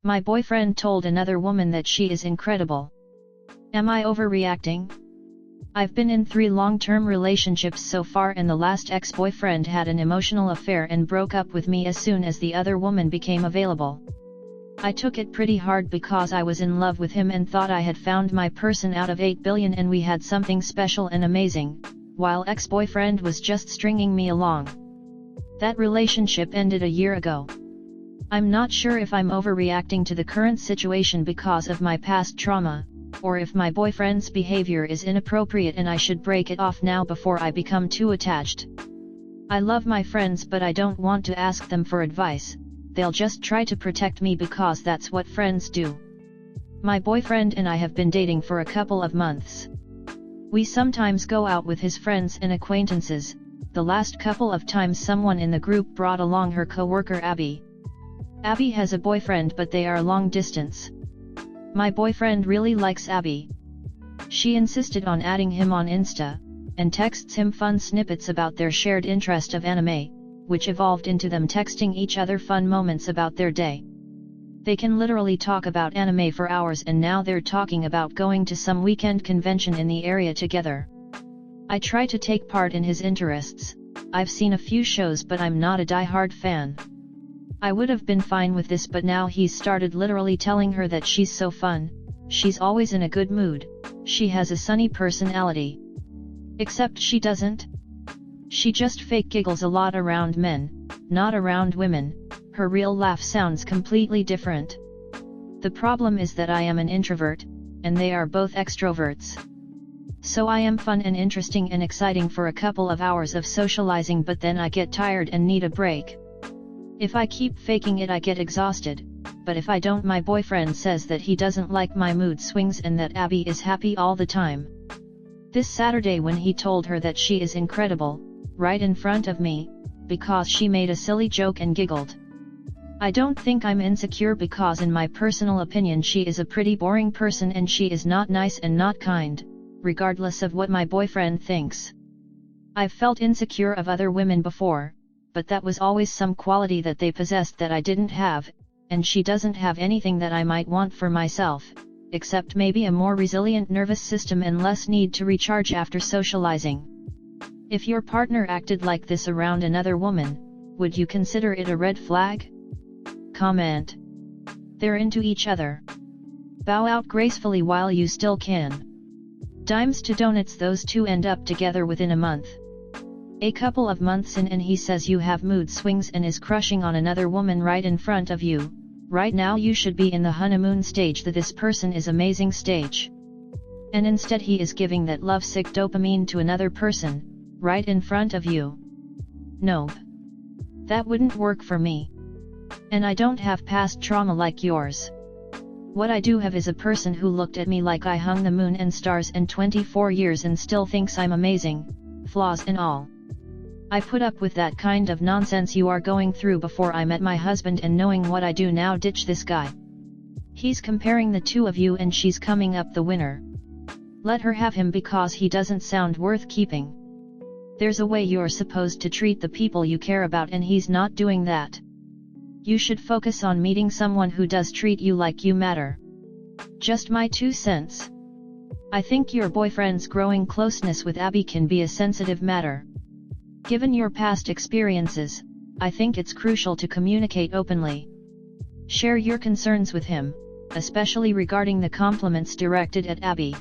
My boyfriend told another woman that she is incredible. Am I overreacting? I've been in 3 long-term relationships so far, and the last ex-boyfriend had an emotional affair and broke up with me as soon as the other woman became available. I took it pretty hard because I was in love with him and thought I had found my person out of 8 billion and we had something special and amazing, while ex-boyfriend was just stringing me along. That relationship ended a year ago. I'm not sure if I'm overreacting to the current situation because of my past trauma, or if my boyfriend's behavior is inappropriate and I should break it off now before I become too attached. I love my friends, but I don't want to ask them for advice. They'll just try to protect me because that's what friends do. My boyfriend and I have been dating for a couple of months. We sometimes go out with his friends and acquaintances. The last couple of times someone in the group brought along her coworker Abby. Abby has a boyfriend, but they are long distance. My boyfriend really likes Abby. She insisted on adding him on Insta, and texts him fun snippets about their shared interest of anime, which evolved into them texting each other fun moments about their day. They can literally talk about anime for hours, and now they're talking about going to some weekend convention in the area together. I try to take part in his interests. I've seen a few shows, but I'm not a die-hard fan. I would have been fine with this, but now he's started literally telling her that she's so fun, she's always in a good mood, she has a sunny personality. Except she doesn't. She just fake giggles a lot around men, not around women. Her real laugh sounds completely different. The problem is that I am an introvert, and they are both extroverts. So I am fun and interesting and exciting for a couple of hours of socializing, but then I get tired and need a break. If I keep faking it, I get exhausted, but if I don't, my boyfriend says that he doesn't like my mood swings and that Abby is happy all the time. This Saturday, when he told her that she is incredible, right in front of me, because she made a silly joke and giggled. I don't think I'm insecure because in my personal opinion she is a pretty boring person and she is not nice and not kind, regardless of what my boyfriend thinks. I've felt insecure of other women before, but that was always some quality that they possessed that I didn't have, and she doesn't have anything that I might want for myself, except maybe a more resilient nervous system and less need to recharge after socializing. If your partner acted like this around another woman, would you consider it a red flag? Comment. They're into each other. Bow out gracefully while you still can. Dimes to donuts, those two end up together within a month. A couple of months in and he says you have mood swings and is crushing on another woman right in front of you. Right now you should be in the honeymoon stage, the this person is amazing stage. And instead he is giving that lovesick dopamine to another person, right in front of you. Nope. That wouldn't work for me. And I don't have past trauma like yours. What I do have is a person who looked at me like I hung the moon and stars in 24 years and still thinks I'm amazing, flaws and all. I put up with that kind of nonsense you are going through before I met my husband, and knowing what I do now, ditch this guy. He's comparing the two of you and she's coming up the winner. Let her have him because he doesn't sound worth keeping. There's a way you're supposed to treat the people you care about and he's not doing that. You should focus on meeting someone who does treat you like you matter. Just my 2 cents. I think your boyfriend's growing closeness with Abby can be a sensitive matter. Given your past experiences, I think it's crucial to communicate openly. Share your concerns with him, especially regarding the compliments directed at Abby.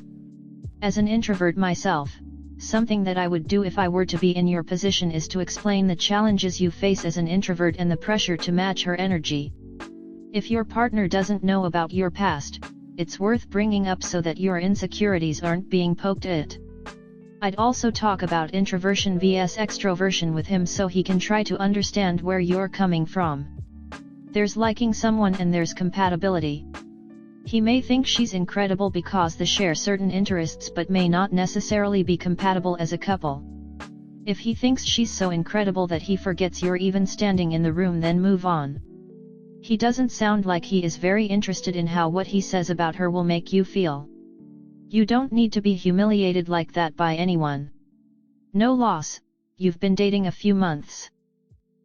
As an introvert myself, something that I would do if I were to be in your position is to explain the challenges you face as an introvert and the pressure to match her energy. If your partner doesn't know about your past, it's worth bringing up so that your insecurities aren't being poked at. I'd also talk about introversion vs extroversion with him so he can try to understand where you're coming from. There's liking someone and there's compatibility. He may think she's incredible because they share certain interests but may not necessarily be compatible as a couple. If he thinks she's so incredible that he forgets you're even standing in the room, then move on. He doesn't sound like he is very interested in how what he says about her will make you feel. You don't need to be humiliated like that by anyone. No loss, you've been dating a few months.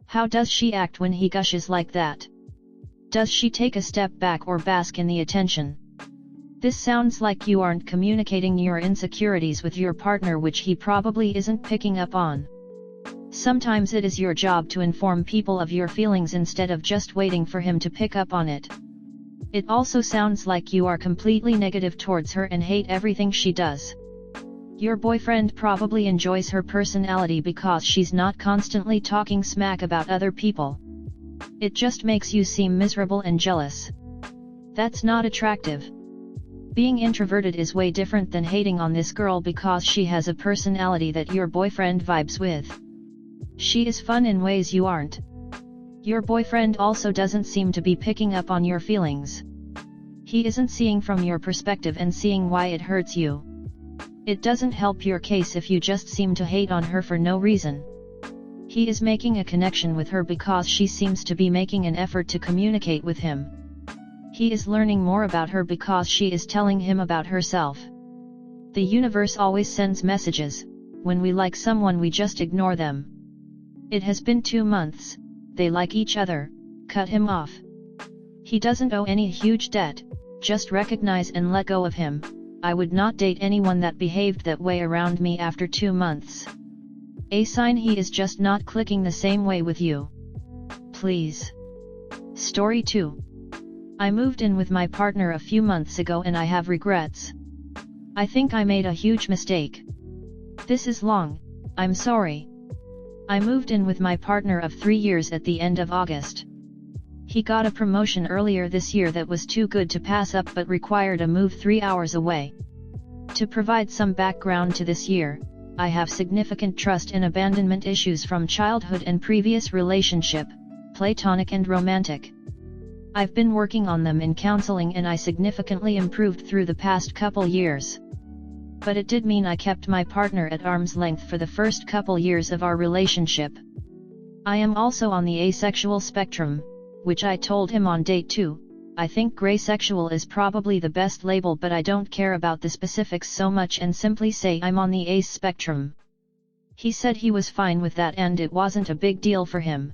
How does she act when he gushes like that? Does she take a step back or bask in the attention? This sounds like you aren't communicating your insecurities with your partner, which he probably isn't picking up on. Sometimes it is your job to inform people of your feelings instead of just waiting for him to pick up on it. It also sounds like you are completely negative towards her and hate everything she does. Your boyfriend probably enjoys her personality because she's not constantly talking smack about other people. It just makes you seem miserable and jealous. That's not attractive. Being introverted is way different than hating on this girl because she has a personality that your boyfriend vibes with. She is fun in ways you aren't. Your boyfriend also doesn't seem to be picking up on your feelings. He isn't seeing from your perspective and seeing why it hurts you. It doesn't help your case if you just seem to hate on her for no reason. He is making a connection with her because she seems to be making an effort to communicate with him. He is learning more about her because she is telling him about herself. The universe always sends messages. When we like someone, we just ignore them. It has been 2 months, they like each other, cut him off. He doesn't owe any huge debt, just recognize and let go of him. I would not date anyone that behaved that way around me after 2 months. A sign he is just not clicking the same way with you. Please. Story 2. I moved in with my partner a few months ago and I have regrets. I think I made a huge mistake. This is long, I'm sorry. I moved in with my partner of 3 years at the end of August. He got a promotion earlier this year that was too good to pass up but required a move 3 hours away. To provide some background to this year, I have significant trust and abandonment issues from childhood and previous relationship, platonic and romantic. I've been working on them in counseling and I significantly improved through the past couple years. But it did mean I kept my partner at arm's length for the first couple years of our relationship. I am also on the asexual spectrum, which I told him on date 2. I think gray sexual is probably the best label, but I don't care about the specifics so much and simply say I'm on the ace spectrum. He said he was fine with that and it wasn't a big deal for him.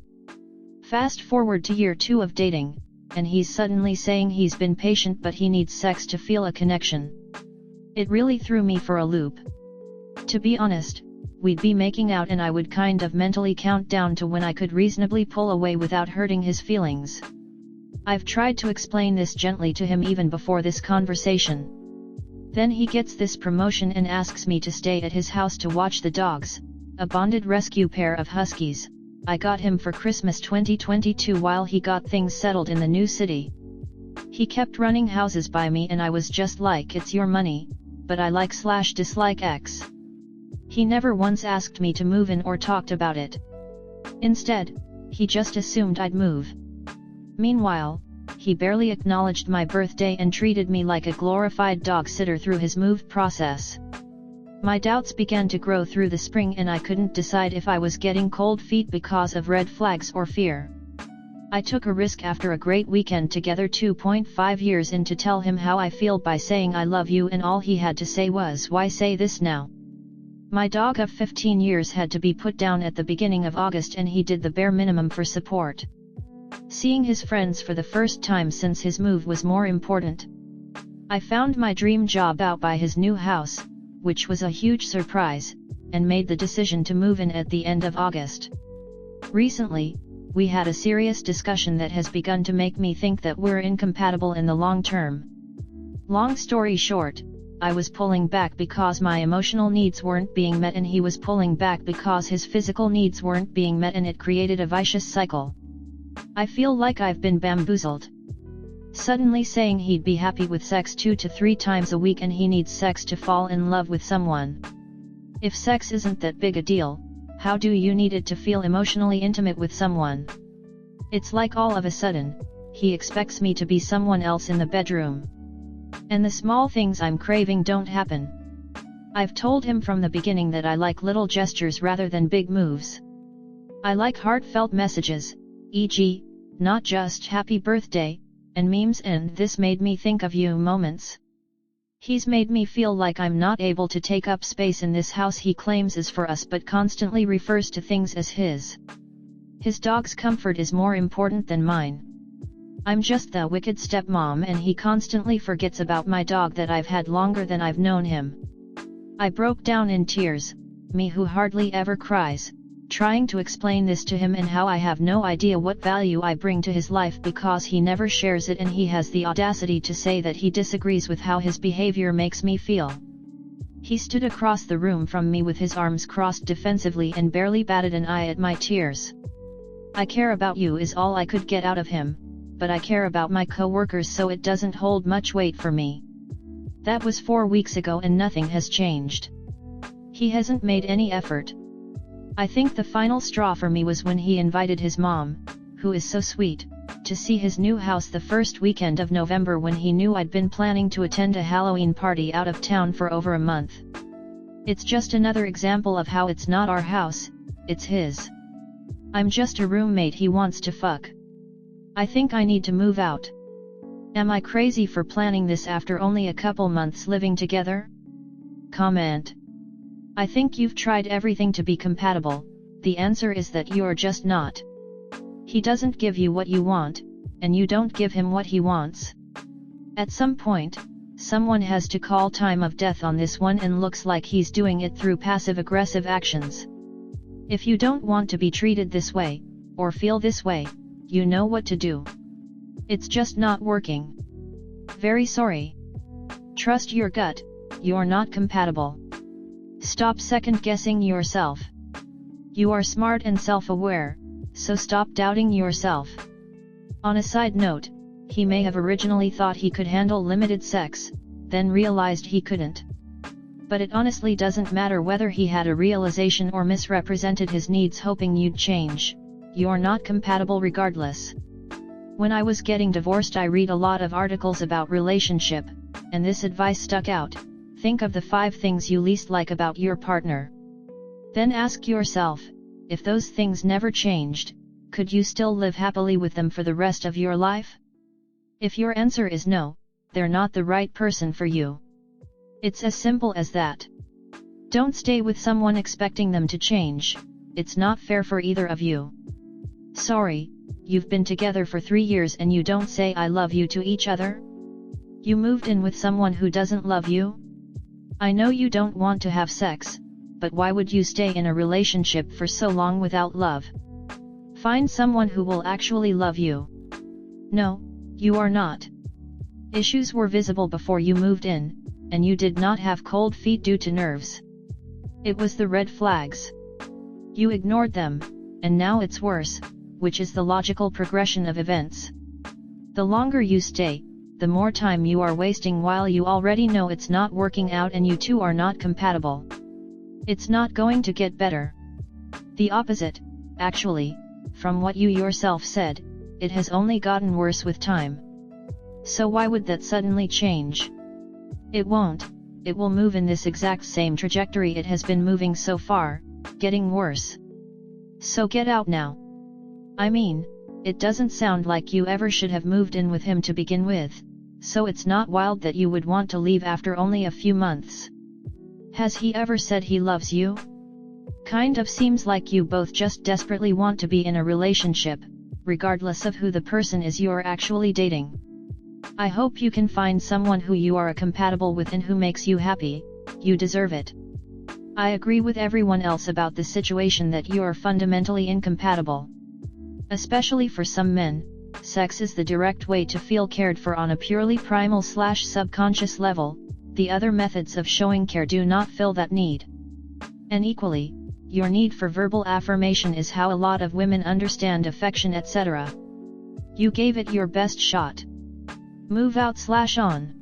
Fast forward to year 2 of dating, and he's suddenly saying he's been patient but he needs sex to feel a connection. It really threw me for a loop. To be honest, we'd be making out and I would kind of mentally count down to when I could reasonably pull away without hurting his feelings. I've tried to explain this gently to him even before this conversation. Then he gets this promotion and asks me to stay at his house to watch the dogs, a bonded rescue pair of huskies, I got him for Christmas 2022 while he got things settled in the new city. He kept running houses by me and I was just like, it's your money, but I like/dislike X. He never once asked me to move in or talked about it. Instead, he just assumed I'd move. Meanwhile, he barely acknowledged my birthday and treated me like a glorified dog sitter through his move process. My doubts began to grow through the spring and I couldn't decide if I was getting cold feet because of red flags or fear. I took a risk after a great weekend together 2.5 years in to tell him how I feel by saying I love you, and all he had to say was, why say this now? My dog of 15 years had to be put down at the beginning of August and he did the bare minimum for support. Seeing his friends for the first time since his move was more important. I found my dream job out by his new house, which was a huge surprise, and made the decision to move in at the end of August. Recently, we had a serious discussion that has begun to make me think that we're incompatible in the long term. Long story short, I was pulling back because my emotional needs weren't being met and he was pulling back because his physical needs weren't being met, and it created a vicious cycle. I feel like I've been bamboozled. Suddenly saying he'd be happy with sex 2 to 3 times a week and he needs sex to fall in love with someone. If sex isn't that big a deal, how do you need it to feel emotionally intimate with someone? It's like all of a sudden, he expects me to be someone else in the bedroom. And the small things I'm craving don't happen. I've told him from the beginning that I like little gestures rather than big moves. I like heartfelt messages, e.g., not just happy birthday, and memes and this made me think of you moments. He's made me feel like I'm not able to take up space in this house he claims is for us but constantly refers to things as his. His dog's comfort is more important than mine. I'm just the wicked stepmom and he constantly forgets about my dog that I've had longer than I've known him. I broke down in tears, me who hardly ever cries, trying to explain this to him and how I have no idea what value I bring to his life because he never shares it and he has the audacity to say that he disagrees with how his behavior makes me feel. He stood across the room from me with his arms crossed defensively and barely batted an eye at my tears. I care about you is all I could get out of him, but I care about my co-workers so it doesn't hold much weight for me. That was 4 weeks ago and nothing has changed. He hasn't made any effort. I think the final straw for me was when he invited his mom, who is so sweet, to see his new house the first weekend of November when he knew I'd been planning to attend a Halloween party out of town for over a month. It's just another example of how it's not our house, it's his. I'm just a roommate he wants to fuck. I think I need to move out. Am I crazy for planning this after only a couple months living together? Comment. I think you've tried everything to be compatible, the answer is that you're just not. He doesn't give you what you want, and you don't give him what he wants. At some point, someone has to call time of death on this one and looks like he's doing it through passive-aggressive actions. If you don't want to be treated this way, or feel this way, you know what to do. It's just not working. Very sorry. Trust your gut, you're not compatible. Stop second-guessing yourself. You are smart and self-aware, so stop doubting yourself. On a side note, he may have originally thought he could handle limited sex, then realized he couldn't. But it honestly doesn't matter whether he had a realization or misrepresented his needs hoping you'd change, you're not compatible regardless. When I was getting divorced I read a lot of articles about relationship, and this advice stuck out: think of the 5 things you least like about your partner. Then ask yourself, if those things never changed, could you still live happily with them for the rest of your life? If your answer is no, they're not the right person for you. It's as simple as that. Don't stay with someone expecting them to change, it's not fair for either of you. Sorry, you've been together for 3 years and you don't say I love you to each other? You moved in with someone who doesn't love you? I know you don't want to have sex, but why would you stay in a relationship for so long without love? Find someone who will actually love you. No, you are not. Issues were visible before you moved in, and you did not have cold feet due to nerves. It was the red flags. You ignored them, and now it's worse, which is the logical progression of events. The longer you stay, the more time you are wasting while you already know it's not working out and you two are not compatible. It's not going to get better. The opposite, actually, from what you yourself said, it has only gotten worse with time. So why would that suddenly change? It won't, it will move in this exact same trajectory it has been moving so far, getting worse. So get out now. I mean, it doesn't sound like you ever should have moved in with him to begin with, so it's not wild that you would want to leave after only a few months. Has he ever said he loves you? Kind of seems like you both just desperately want to be in a relationship, regardless of who the person is you're actually dating. I hope you can find someone who you are compatible with and who makes you happy, you deserve it. I agree with everyone else about the situation that you are fundamentally incompatible. Especially for some men, sex is the direct way to feel cared for on a purely primal/subconscious level, the other methods of showing care do not fill that need. And equally, your need for verbal affirmation is how a lot of women understand affection etc. You gave it your best shot. Move out/on.